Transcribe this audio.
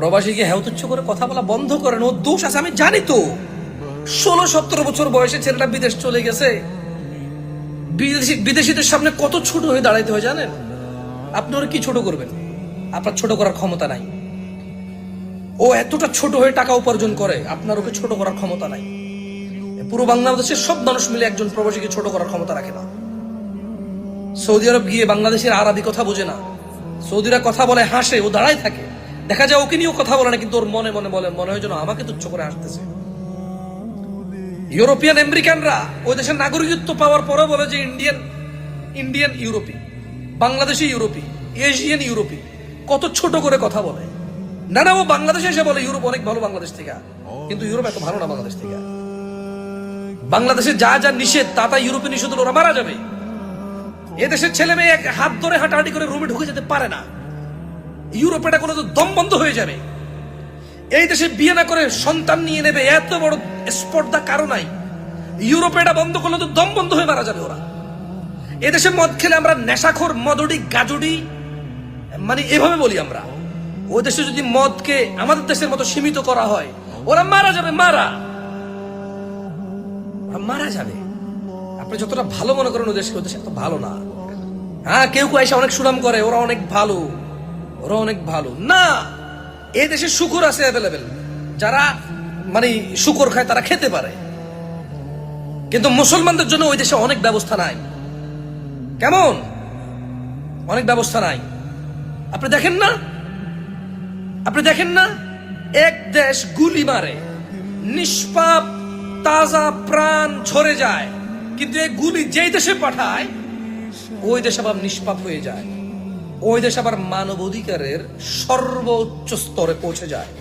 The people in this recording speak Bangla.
প্রবাসীকে হেউতুচ্ছ করে কথা বলা বন্ধ করেন। ও দোষ আছে আমি জানি তো। 16-17 বছর বয়সে ছেলেটা বিদেশ চলে গেছে। বিদেশিদের সামনে কত ছোট হয়ে দাঁড়াইতে হয় জানেন? আপনি ওরা কি ছোট করবেন? আপনার ছোট করার ক্ষমতা নাই। ও এতটা ছোট হয়ে টাকা উপার্জন করে, আপনার ওকে ছোট করার ক্ষমতা নাই। পুরো বাংলাদেশের সব মানুষ মিলে একজন প্রবাসীকে ছোট করার ক্ষমতা রাখে না। সৌদি আরব গিয়ে বাংলাদেশের আরবি কথা বোঝে না, সৌদিরা কথা বলে হাসে, ও দাঁড়ায় থাকে। দেখা যায় ওকে নিয়েও কথা বলে না, কিন্তু ওর মনে মনে বলে, মনে হয় যেন আমাকে তুচ্ছ করে হাসতেছে। ইউরোপিয়ান আমেরিকানরা ওই দেশের নাগরিকত্ব পাওয়ার পরে বলে যে ইন্ডিয়ান ইউরোপি, বাংলাদেশি ইউরোপি, এশিয়ান ইউরোপি। কত ছোট করে কথা বলে। না না, ও বাংলাদেশে এসে বলে ইউরোপ অনেক ভালো বাংলাদেশ থেকে, কিন্তু ইউরোপ এত ভালো না বাংলাদেশ থেকে। বাংলাদেশে যা যা নিষেধ তা ইউরোপে নিষেধ হলে ওরা মারা যাবে। এদেশের ছেলে মেয়ে এক হাত ধরে হাঁটাহাঁটি করে রুমে ঢুকে যেতে পারে না। ইউরোপে এটা কোনো দম বন্ধ হয়ে যাবে। এই দেশে বিয়ে না করে সন্তান নিয়ে নেবে, এত বড় স্পর্ধা কারো নাই। ইউরোপে এটা বন্ধ করলে তো দম বন্ধ হয়ে মারা যাবে ওরা। এদেশে মদ খেলে আমরা নেশাখোর, মদড়ি, গাজড়ি, মানে এভাবে বলি আমরা। ওই দেশে যদি মদকে আমাদের দেশের মতো সীমিত করা হয়, ওরা মারা যাবে, মারা যাবে। আপনি যতটা ভালো মনে করেন ওদেশকে, ওদেশে এত ভালো না। হ্যাঁ, কেউ এসে অনেক সুনাম করে, ওরা অনেক ভালো, ওরা অনেক ভালো না। এই দেশে শুকর আছে অ্যাভেলেবেল, যারা মানে শুকর খায় তারা খেতে পারে, কিন্তু মুসলমানদের জন্য ওই দেশে অনেক ব্যবস্থা নাই। কেমন অনেক ব্যবস্থা নাই? আপনি দেখেন না, এক দেশ গুলি মারে, নিষ্পাপ তাজা প্রাণ ঝরে যায়, কিন্তু এই গুলি যেই দেশে পাঠায় ওই দেশ আবার নিষ্পাপ হয়ে যায়, ওই দেশ আবার মানবাধিকারের সর্বোচ্চ স্তরে পৌঁছে যায়।